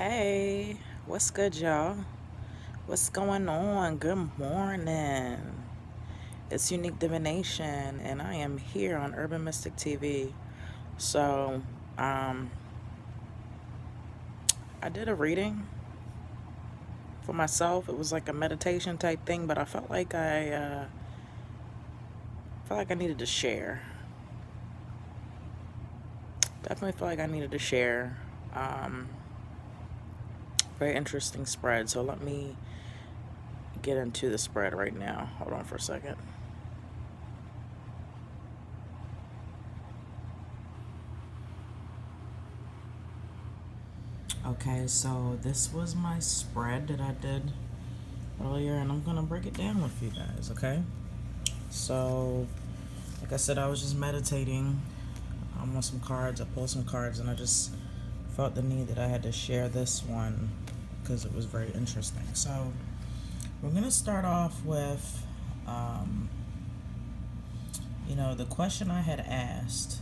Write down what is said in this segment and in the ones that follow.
Hey, what's good, y'all? What's going on? Good morning. It's Unique Divination, and I am here on Urban Mystic TV. So, um, I did a reading for myself. It was like a meditation type thing, but I felt like I needed to share. Definitely felt like I needed to share. Um, Very interesting spread. So let me get into the spread right now. Hold on for a second. Okay, so this was my spread that I did earlier, and I'm gonna break it down with you guys, okay? So, like I said, I was just meditating on some cards. I pulled some cards, and I just felt the need that I had to share this one because it was very interesting. So, we're gonna start off with, um, the question I had asked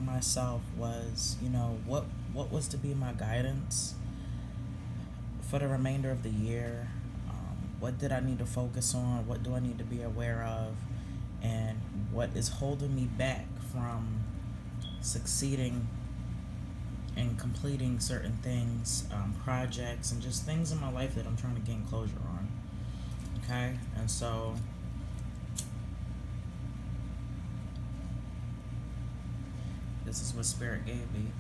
myself was, what was to be my guidance for the remainder of the year? What did I need to focus on? What do I need to be aware of? And what is holding me back from succeeding and completing certain things, projects, and just things in my life that I'm trying to gain closure on? Okay? And so this is what Spirit gave me.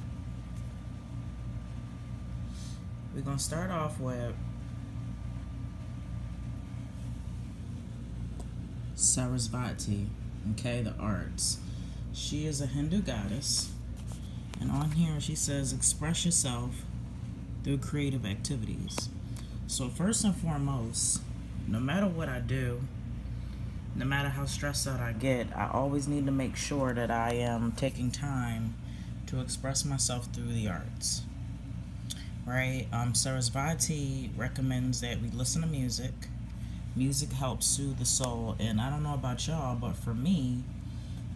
We're going to start off with Sarasvati, okay, the arts. She is a Hindu goddess, and on here she says, express yourself through creative activities. So, first and foremost, no matter what I do, no matter how stressed out I get, I always need to make sure that I am taking time to express myself through the arts. Right? Sarasvati recommends that we listen to music. Music helps soothe the soul, and I don't know about y'all, but for me,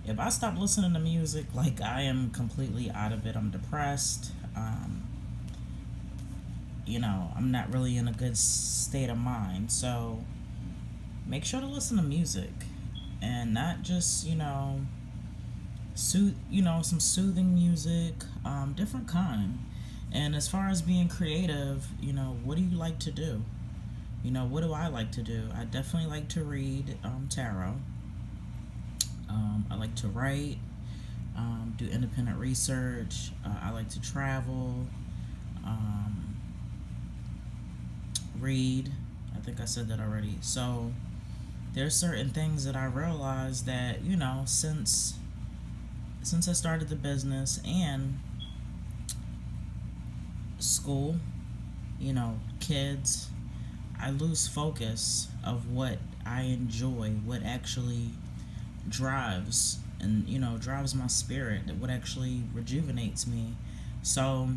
if I stop listening to music, like, I am completely out of it. I'm depressed. I'm not really in a good state of mind. So make sure to listen to music, and not just some soothing music, different kind. And as far as being creative, what do you like to do? What do I like to do? I definitely like to read tarot. I like to write, do independent research. I like to travel, read. I think I said that already. So there's certain things that I realized that, since I started the business and school, kids, I lose focus of what I enjoy, what actually drives my spirit, that what actually rejuvenates me. So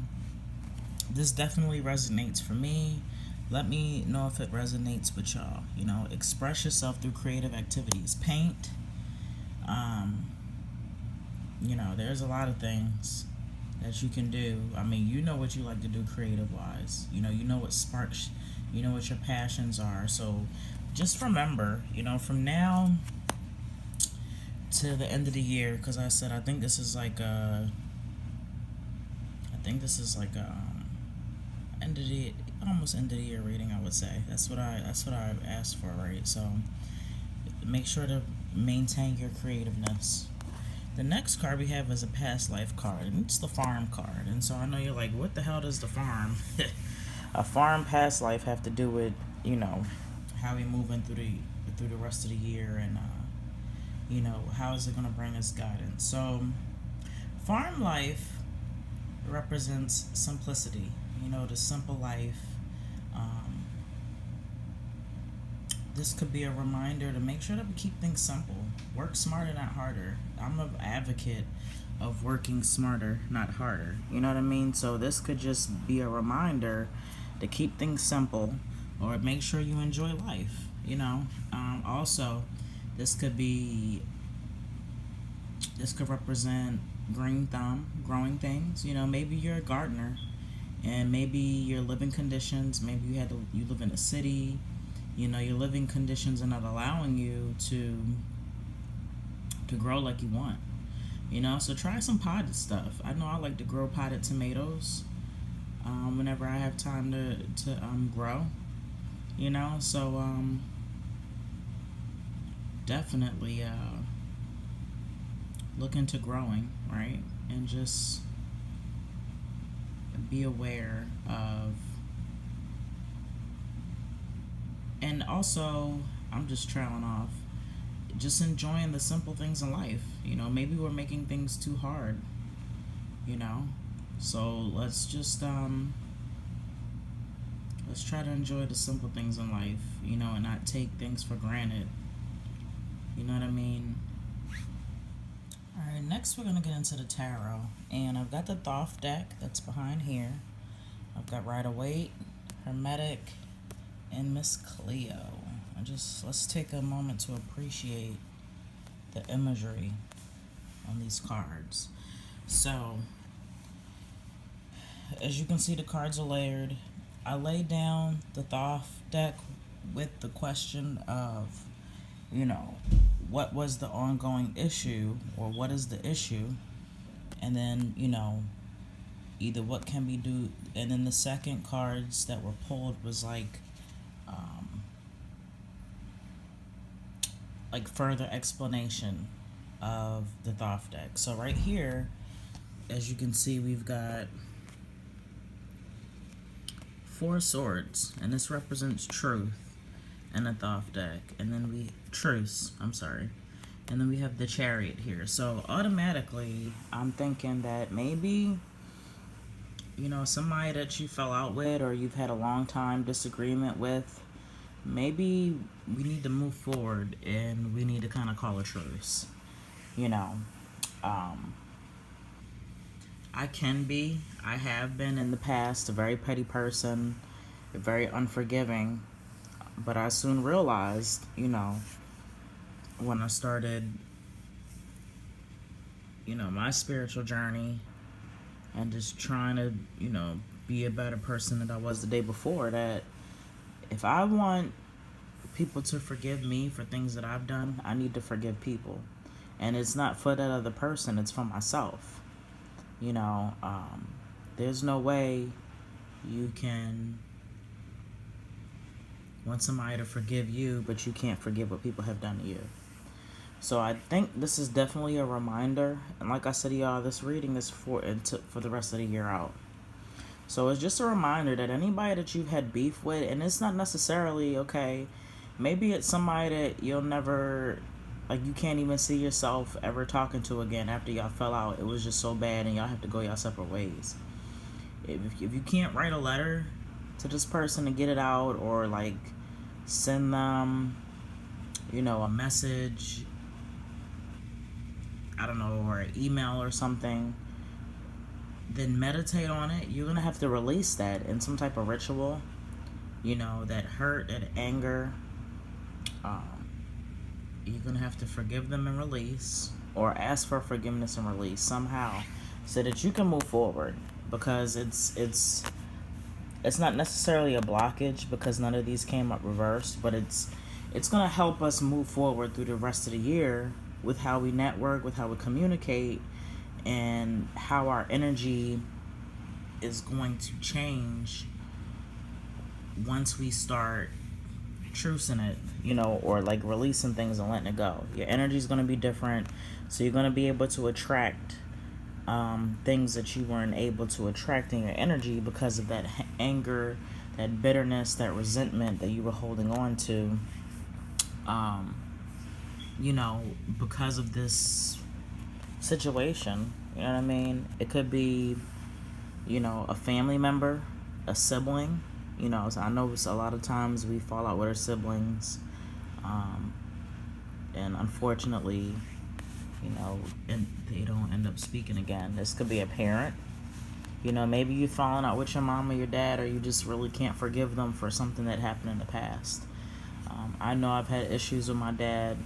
this definitely resonates for me. Let me know if it resonates with y'all. Express yourself through creative activities. Paint. There's a lot of things that you can do. I mean, what you like to do creative wise. You know what sparks, what your passions are. So just remember, from now to the end of the year, because I said I think this is like a end of the almost end of the year reading. I would say that's what I asked for, right? So make sure to maintain your creativeness. The next card we have is a past life card, and it's the farm card. And so I know you're like, what the hell does the farm a farm past life have to do with how we moving through the rest of the year, and how is it going to bring us guidance? So farm life represents simplicity, the simple life. This could be a reminder to make sure that we keep things simple. Work smarter, not harder. I'm an advocate of working smarter, not harder. You know what I mean? So this could just be a reminder to keep things simple, or make sure you enjoy life. Also, this could represent green thumb, growing things. Maybe you're a gardener, And maybe your living conditions, maybe you live in a city, your living conditions are not allowing you to grow like you want. So try some potted stuff. I know I like to grow potted tomatoes whenever I have time to grow. So definitely look into growing, right? And just be aware of, and also, I'm just trailing off, just enjoying the simple things in life. Maybe we're making things too hard, so let's try to enjoy the simple things in life, and not take things for granted. You know what I mean? Alright, next we're going to get into the tarot. And I've got the Thoth deck that's behind here. I've got Rider-Waite, Hermetic, and Miss Cleo. Let's take a moment to appreciate the imagery on these cards. So, as you can see, the cards are layered. I laid down the Thoth deck with the question of, what was the ongoing issue, or what is the issue, and then, either what can be do. And then the second cards that were pulled was like further explanation of the Thoth deck. So right here, as you can see, we've got 4 swords, and this represents truth in the Thoth deck. And then and then we have the Chariot here. So automatically, I'm thinking that maybe, somebody that you fell out with, or you've had a long time disagreement with, maybe we need to move forward and we need to kind of call a truce. I have been in the past a very petty person, very unforgiving, but I soon realized, when I started, my spiritual journey and just trying to, be a better person than I was the day before, that if I want people to forgive me for things that I've done, I need to forgive people. And it's not for that other person, it's for myself. There's no way you can want somebody to forgive you, but you can't forgive what people have done to you. So I think this is definitely a reminder. And like I said to y'all, this reading is for the rest of the year out. So it's just a reminder that anybody that you've had beef with, and it's not necessarily, okay, maybe it's somebody that you'll never, you can't even see yourself ever talking to again after y'all fell out. It was just so bad and y'all have to go y'all separate ways. If you can't write a letter to this person to get it out, or send them, a message, I don't know, or an email or something, then meditate on it. You're going to have to release that in some type of ritual, that hurt, that anger. You're going to have to forgive them and release, or ask for forgiveness and release somehow, so that you can move forward, because it's not necessarily a blockage, because none of these came up reversed, but it's going to help us move forward through the rest of the year with how we network, with how we communicate, and how our energy is going to change once we start trucing it, or releasing things and letting it go. Your energy is going to be different, so you're going to be able to attract things that you weren't able to attract in your energy because of that anger, that bitterness, that resentment that you were holding on to, because of this situation. You know what I mean? It could be, a family member, a sibling. So I know a lot of times we fall out with our siblings, and unfortunately, and they don't end up speaking again. This could be a parent. Maybe you've fallen out with your mom or your dad, or you just really can't forgive them for something that happened in the past. I know I've had issues with my dad,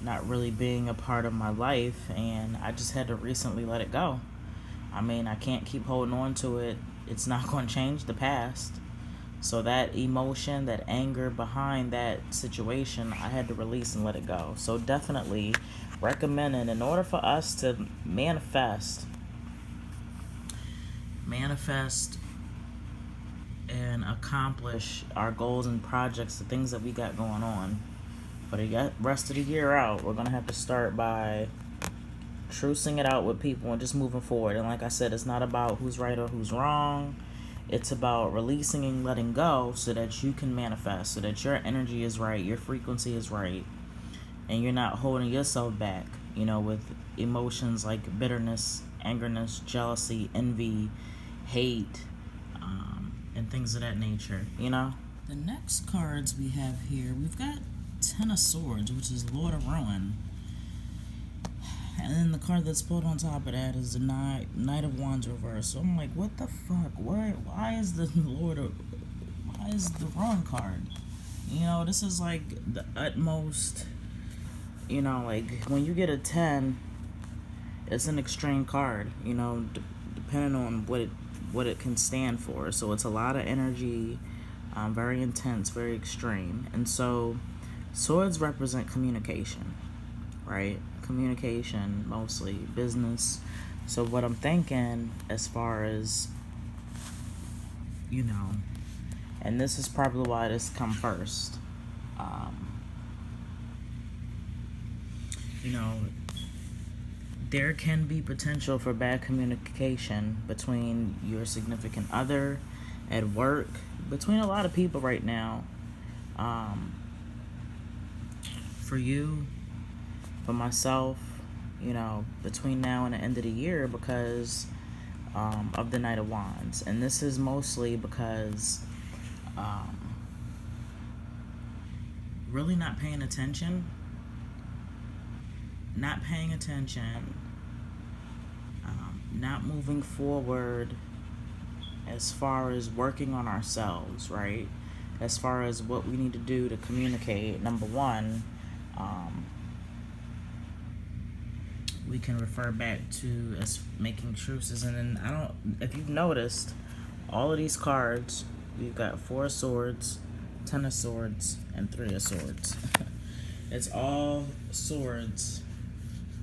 not really being a part of my life, and I just had to recently let it go. I mean, I can't keep holding on to it. It's not going to change the past. So that emotion, that anger behind that situation, I had to release and let it go. So definitely recommending, in order for us to manifest and accomplish our goals and projects, the things that we got going on for the rest of the year out, we're going to have to start by trucing it out with people and just moving forward. And like I said, it's not about who's right or who's wrong. It's about releasing and letting go so that you can manifest, so that your energy is right, your frequency is right, and you're not holding yourself back, with emotions like bitterness, angerness, jealousy, envy, hate, and things of that nature, The next cards we have here, we've got Ten of Swords, which is Lord of Ruin. And then the card that's pulled on top of that is the Knight of Wands reversed. So I'm like, what the fuck? Why is the Ruin card? This is like the utmost, like when you get a 10, it's an extreme card, depending on what it can stand for. So it's a lot of energy, very intense, very extreme. And so swords represent communication, right? Communication, mostly business. So what I'm thinking as far as, and this is probably why this come first, there can be potential for bad communication between your significant other, at work, between a lot of people right now. For you, for myself, between now and the end of the year, because of the Knight of Wands. And this is mostly because really not paying attention, not moving forward as far as working on ourselves, right? As far as what we need to do to communicate. Number one, we can refer back to as making truces. And then if you've noticed, all of these cards, we've got 4 of Swords, 10 of Swords, and 3 of Swords. It's all swords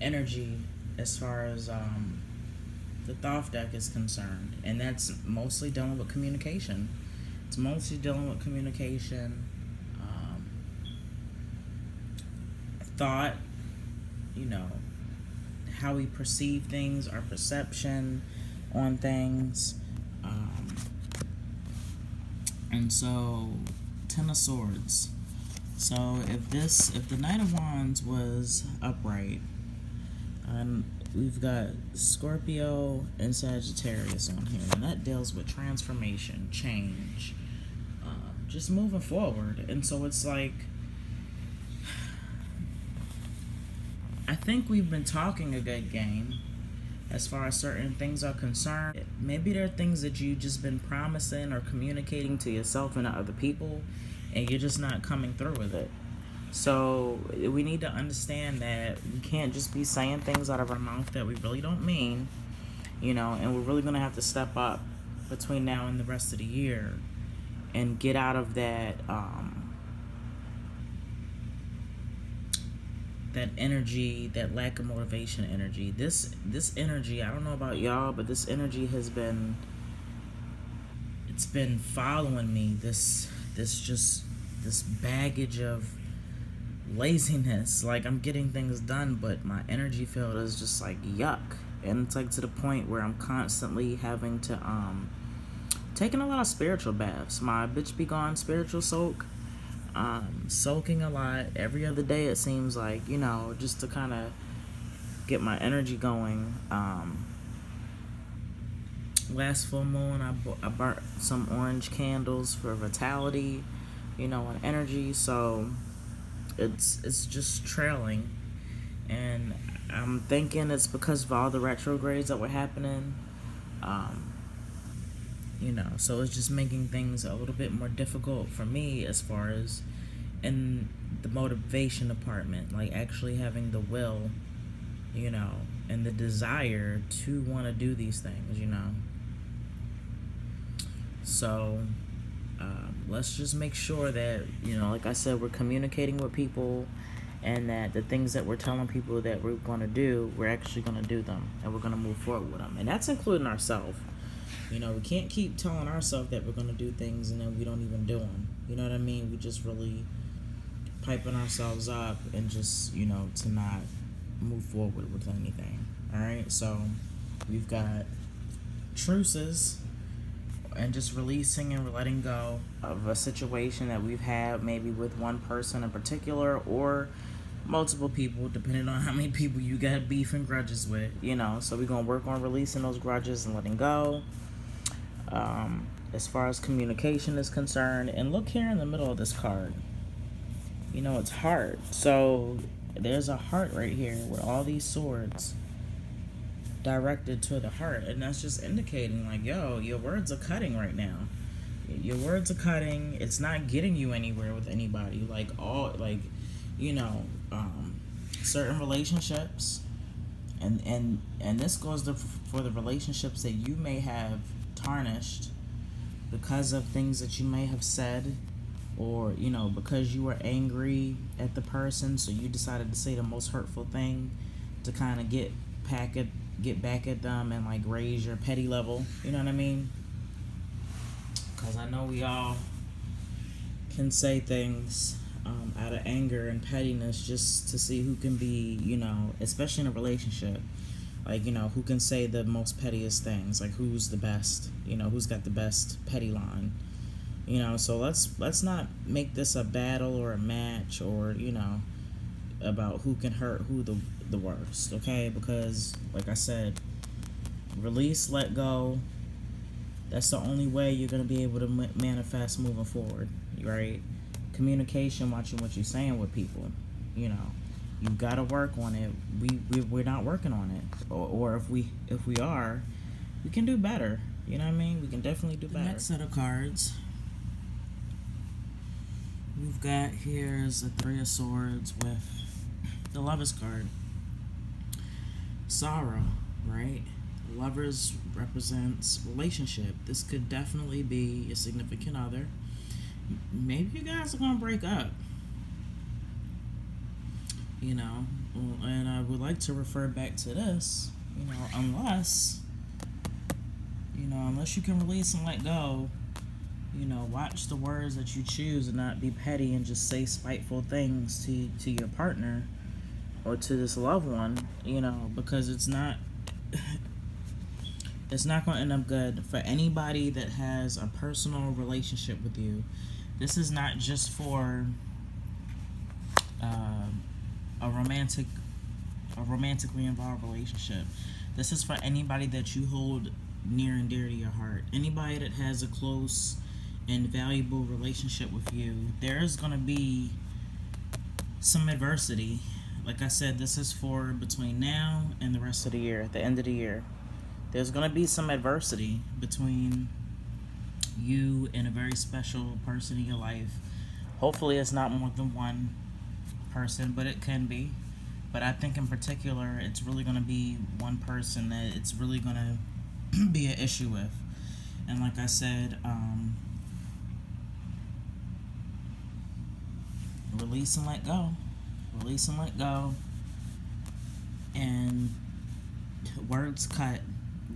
energy as far as the Thoth deck is concerned, and that's mostly dealing with communication. It's mostly dealing with communication, thought, how we perceive things, our perception on things, and so 10 of Swords. So if the Knight of Wands was upright, we've got Scorpio and Sagittarius on here, and that deals with transformation, change, just moving forward. And so it's like, I think we've been talking a good game as far as certain things are concerned. Maybe there are things that you've just been promising or communicating to yourself and to other people, and you're just not coming through with it. So we need to understand that we can't just be saying things out of our mouth that we really don't mean, and we're really going to have to step up between now and the rest of the year and get out of that that energy, that lack of motivation energy. This energy, I don't know about y'all, but this energy it's been following me. This baggage of laziness. Like, I'm getting things done, but my energy field is just like yuck. And it's like to the point where I'm constantly having to taking a lot of spiritual baths. My bitch be gone spiritual soak. Soaking a lot every other day, it seems like, just to kind of get my energy going. Last full moon, I burnt some orange candles for vitality, and energy. So it's just trailing, and I'm thinking it's because of all the retrogrades that were happening. So it's just making things a little bit more difficult for me as far as in the motivation department, like actually having the will, you know, and the desire to want to do these things, you know. So let's just make sure that, you know, like I said, we're communicating with people, and that the things that we're telling people that we're going to do, we're actually going to do them, and we're going to move forward with them. And that's including ourselves. You know, we can't keep telling ourselves that we're going to do things and then we don't even do them. You know what I mean? We just really piping ourselves up and just, you know, to not move forward with anything. All right? So we've got truces and just releasing and letting go of a situation that we've had, maybe with one person in particular or multiple people, depending on how many people you got beef and grudges with, you know. So we're going to work on releasing those grudges and letting go. As far as communication is concerned, and look here in the middle of this card, you know, it's heart. So there's a heart right here with all these swords directed to the heart, and that's just indicating like, yo, your words are cutting right now. Your words are cutting. It's not getting you anywhere with anybody. Like, all, like, you know, certain relationships, and this goes for the relationships that you may have tarnished because of things that you may have said, or, you know, because you were angry at the person, so you decided to say the most hurtful thing to kind of get back at them and like raise your petty level. You know what I mean? Because I know we all can say things out of anger and pettiness just to see who can be, you know, especially in a relationship, like, you know, who can say the most pettiest things, like who's the best, you know, who's got the best petty line, you know. So let's not make this a battle or a match, or, you know, about who can hurt who the worst, okay? Because like I said, release, let go. That's the only way you're going to be able to manifest moving forward, right? Communication, watching what you're saying with people, you know. You've got to work on it. We're not working on it, or if we are, we can do better. You know what I mean? We can definitely do better. The next set of cards we've got here is the Three of Swords with the Lovers card. Sorrow, right? Lovers represents relationship. This could definitely be a significant other. Maybe you guys are gonna break up, you know. And I would like to refer back to this, you know, unless you can release and let go, you know, watch the words that you choose and not be petty and just say spiteful things to your partner or to this loved one, you know, because it's not going to end up good for anybody that has a personal relationship with you. This is not just for a romantically involved relationship. This is for anybody that you hold near and dear to your heart. Anybody that has a close and valuable relationship with you. There's going to be some adversity. Like I said, this is for between now and the rest of the year, at the end of the year. There's going to be some adversity between you and a very special person in your life. Hopefully it's not more than one person, but it can be. But I think in particular, it's really going to be one person that it's really going to be an issue with. And like I said, release and let go. Release and let go. And words cut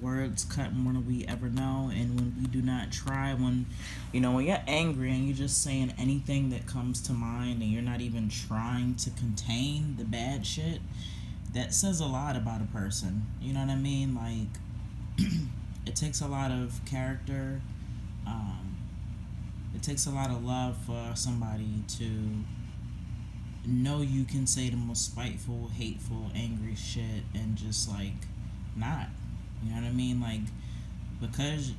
more than we ever know. And when we do not try, when you're angry and you're just saying anything that comes to mind and you're not even trying to contain the bad shit, that says a lot about a person. You know what I mean? Like, it takes a lot of character. It takes a lot of love for somebody to know you can say the most spiteful, hateful, angry shit and just like not. You know what I mean? Like, because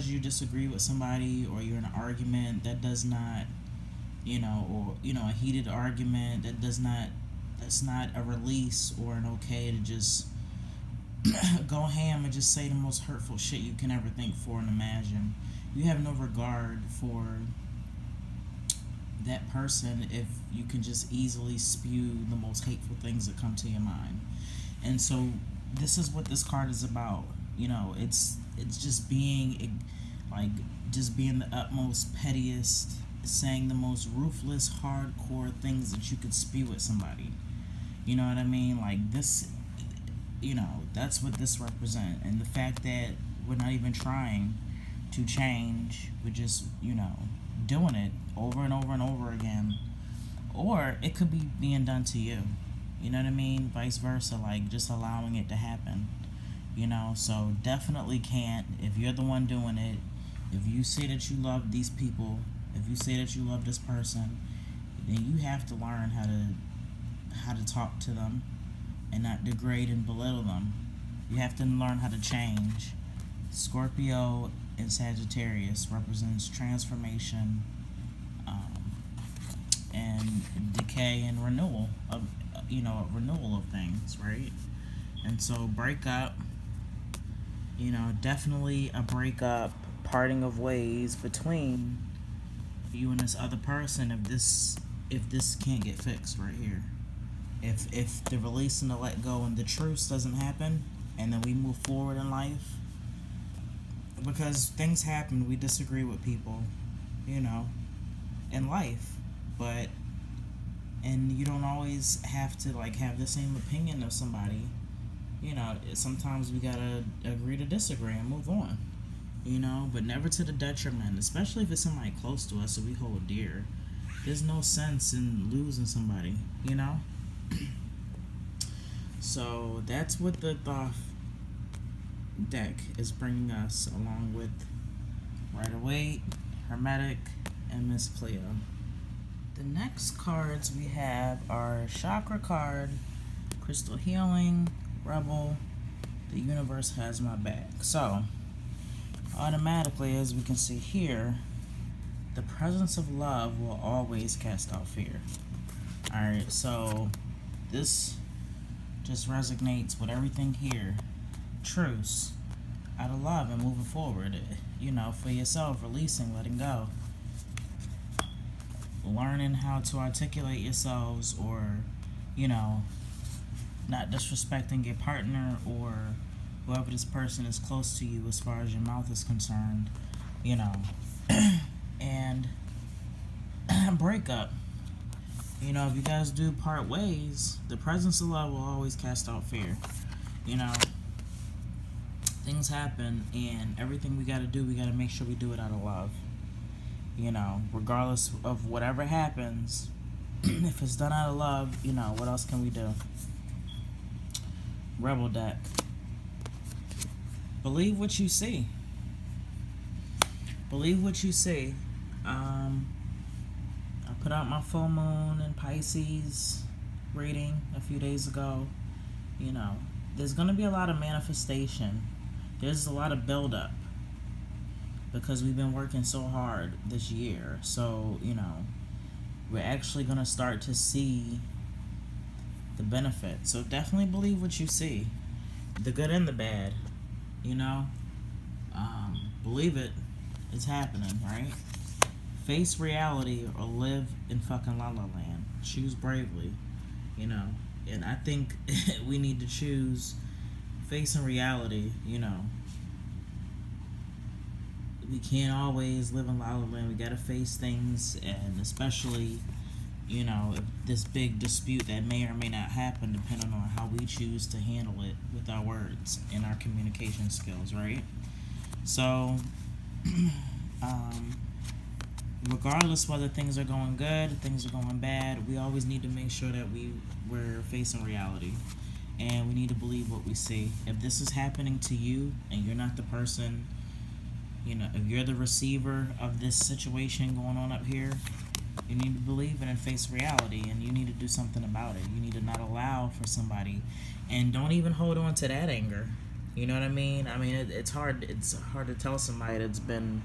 you disagree with somebody or you're in an argument, that does not, a heated argument, that's not a release or an okay to just go ham and just say the most hurtful shit you can ever think for and imagine. You have no regard for that person if you can just easily spew the most hateful things that come to your mind. And so this is what this card is about. It's just being like just being the utmost pettiest, saying the most ruthless, hardcore things that you could spew at somebody. You know what I mean? Like this, that's what this represents. And the fact that we're not even trying to change, we're just, doing it over and over and over again. Or it could be being done to you. You know what I mean? Vice versa, like just allowing it to happen. So definitely can't, if you're the one doing it, if you say that you love these people, if you say that you love this person, then you have to learn how to talk to them and not degrade and belittle them. You have to learn how to change. Scorpio and Sagittarius represents transformation, and decay and renewal of renewal of things, right? And so breakup, definitely a breakup, parting of ways between you and this other person if this can't get fixed right here. If the release and the let go and the truce doesn't happen, and then we move forward in life, because things happen, we disagree with people, in life, and you don't always have to like have the same opinion of somebody. Sometimes we gotta agree to disagree and move on. But never to the detriment, especially if it's somebody close to us that we hold dear. There's no sense in losing somebody, So that's what the Thoth deck is bringing us, along with Rider-Waite, Hermetic, and Miss Cleo. The next cards we have are Chakra card, Crystal Healing, Rebel, The Universe Has My Back. So, automatically, as we can see here, the presence of love will always cast out fear. Alright, so this just resonates with everything here. Truce, out of love and moving forward. For yourself, releasing, letting go. Learning how to articulate yourselves, or, not disrespecting your partner or whoever this person is close to you as far as your mouth is concerned, and breakup. If you guys do part ways, the presence of love will always cast out fear. Things happen, and everything we gotta do, we gotta make sure we do it out of love. Regardless of whatever happens, if it's done out of love, what else can we do? Rebel deck. Believe what you see. Believe what you see. I put out my full moon and Pisces reading a few days ago. There's going to be a lot of manifestation. There's a lot of buildup because we've been working so hard this year. So, we're actually going to start to see the benefit. So definitely believe what you see. The good and the bad. Believe it. It's happening, right? Face reality or live in fucking la la land. Choose bravely. And I think we need to choose facing reality. We can't always live in la la land. We gotta face things, and especially, if this big dispute that may or may not happen, depending on how we choose to handle it with our words and our communication skills, right? So, regardless whether things are going good, things are going bad, we always need to make sure that we're facing reality, and we need to believe what we see. If this is happening to you and you're not the person, if you're the receiver of this situation going on up here, you need to believe it and face reality, and you need to do something about it. You need to not allow for somebody, and don't even hold on to that anger. You know what I mean? It's hard to tell somebody that's been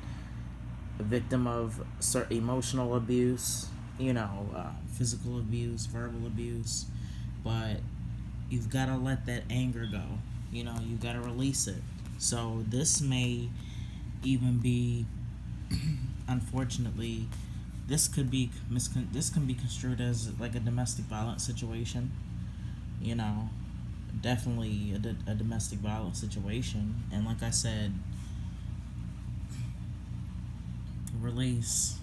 a victim of certain emotional abuse, physical abuse, verbal abuse, but you've got to let that anger go. You've got to release it. So this may even be, unfortunately, this can be construed as like a domestic violence situation. definitely a domestic violence situation. And like I said, release,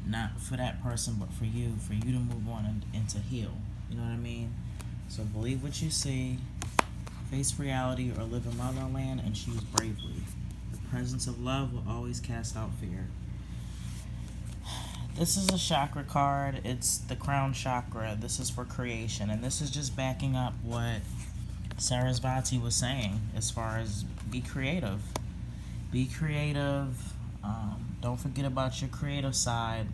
not for that person, but for you to move on and to heal. You know what I mean? So believe what you see, face reality, or live in motherland and choose bravely. The presence of love will always cast out fear. This is a chakra card. It's the crown chakra. This is for creation, and this is just backing up what Sarasvati was saying as far as be creative. Be creative. Don't forget about your creative side,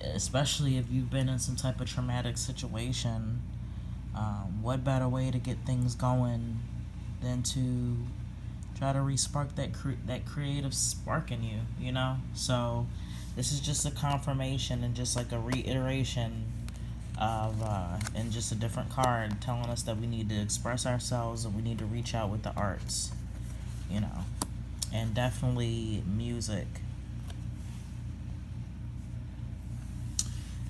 especially if you've been in some type of traumatic situation. What better way to get things going than to try to re-spark that creative spark in you, So this is just a confirmation and just like a reiteration of, and just a different card telling us that we need to express ourselves and we need to reach out with the arts, and definitely music.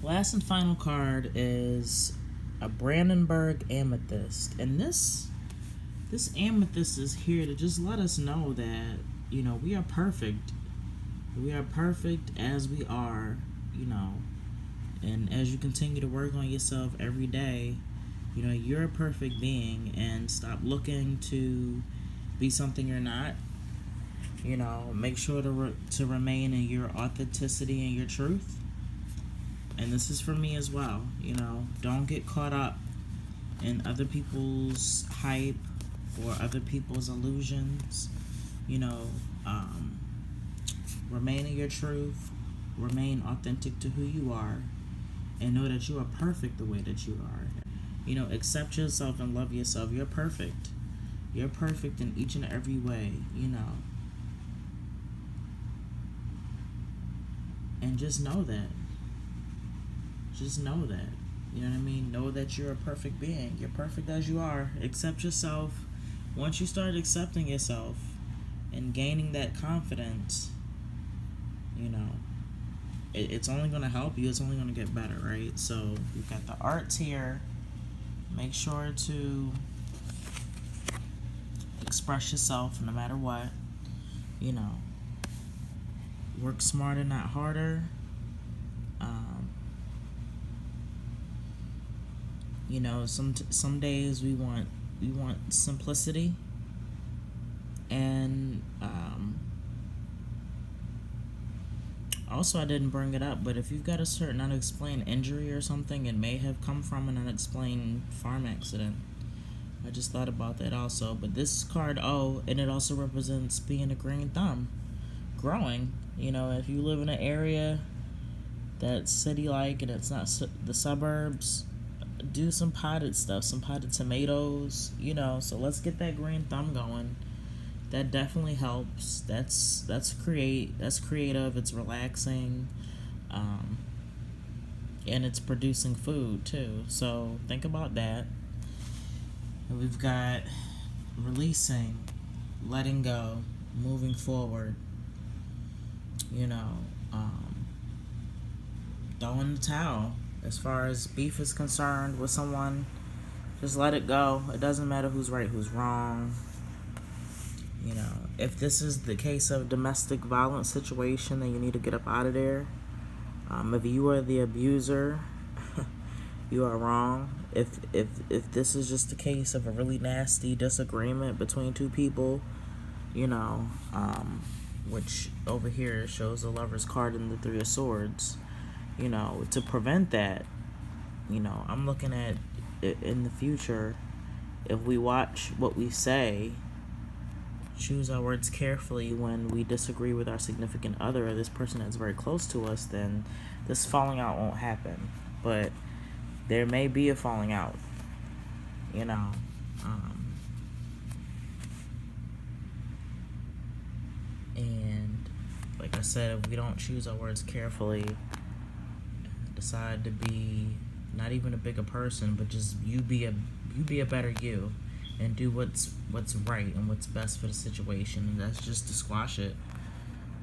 Last and final card is a Brandenburg amethyst, and this amethyst is here to just let us know that we are perfect. We are perfect as we are, and as you continue to work on yourself every day, you're a perfect being, and stop looking to be something you're not. Make sure to remain in your authenticity and your truth. And this is for me as well. Don't get caught up in other people's hype or other people's illusions. Remain in your truth, remain authentic to who you are, and know that you are perfect the way that you are. Accept yourself and love yourself. You're perfect. You're perfect in each and every way, And just know that. Just know that. You know what I mean? Know that you're a perfect being. You're perfect as you are. Accept yourself. Once you start accepting yourself and gaining that confidence, it's only going to help you. It's only going to get better, right? So we've got the arts here. Make sure to express yourself no matter what. Work smarter, not harder. Some days we want simplicity, and also I didn't bring it up, but if you've got a certain unexplained injury or something, it may have come from an unexplained farm accident. I just thought about that also. But this card, and it also represents being a green thumb, growing. If you live in an area that's city-like and it's not the suburbs, do some potted stuff, some potted tomatoes, so let's get that green thumb going. That definitely helps. That's creative, it's relaxing, and it's producing food too. So think about that. And we've got releasing, letting go, moving forward, throwing the towel. As far as beef is concerned with someone, just let it go. It doesn't matter who's right, who's wrong. If this is the case of domestic violence situation, then you need to get up out of there. If you are the abuser, you are wrong. If this is just the case of a really nasty disagreement between two people, which over here shows the Lover's card and the Three of Swords. To prevent that, I'm looking at in the future, if we watch what we say, choose our words carefully when we disagree with our significant other or this person that's very close to us, then this falling out won't happen. But there may be a falling out, and like I said, if we don't choose our words carefully, decide to be not even a bigger person, but just you be a better you, and do what's right and what's best for the situation, and that's just to squash it.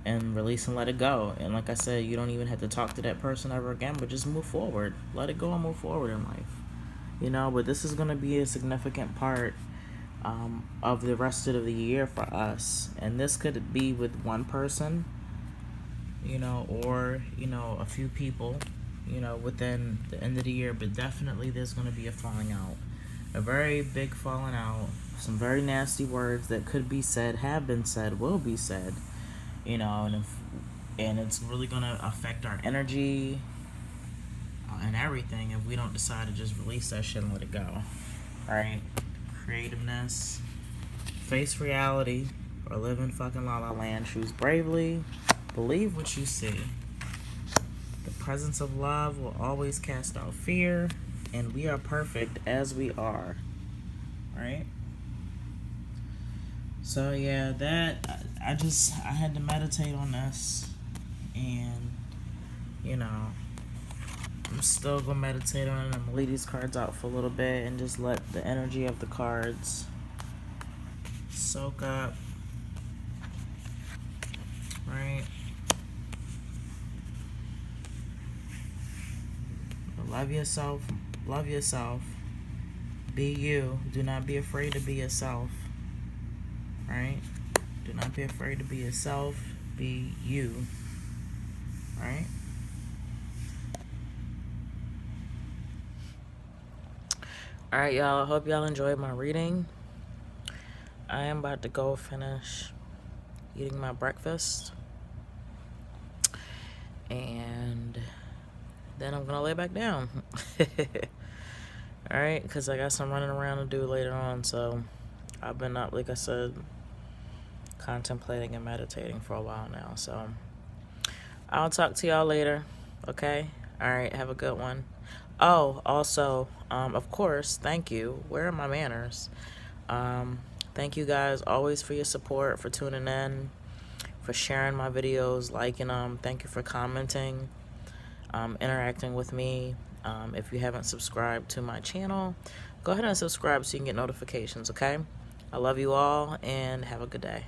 and release and let it go. And like I said, you don't even have to talk to that person ever again, but just move forward. Let it go and move forward in life. But this is going to be a significant part of the rest of the year for us. And this could be with one person, or, a few people, within the end of the year. But definitely there's going to be a falling out. A very big falling out. Some very nasty words that could be said, have been said, will be said. And it's really going to affect our energy and everything if we don't decide to just release that shit and let it go. Alright? Creativeness. Face reality, or live in fucking la la land. Choose bravely. Believe what you see. The presence of love will always cast out fear, and we are perfect as we are. Right? So yeah, that I had to meditate on this, and I'm still gonna meditate on it. I'm gonna leave these cards out for a little bit and just let the energy of the cards soak up. Right? Love yourself. Love yourself. Be you. Do not be afraid to be yourself. Right? Do not be afraid to be yourself. Be you. Right? Alright, y'all. I hope y'all enjoyed my reading. I am about to go finish eating my breakfast. And then I'm going to lay back down. Alright? Because I got some running around to do later on. So I've been up, like I said, contemplating and meditating for a while now. So I'll talk to y'all later. Okay? Alright, have a good one. Oh, also, of course, thank you. Where are my manners? Thank you guys always for your support, for tuning in, for sharing my videos, liking them. Thank you for commenting, interacting with me. If you haven't subscribed to my channel, go ahead and subscribe so you can get notifications, okay? I love you all, and have a good day.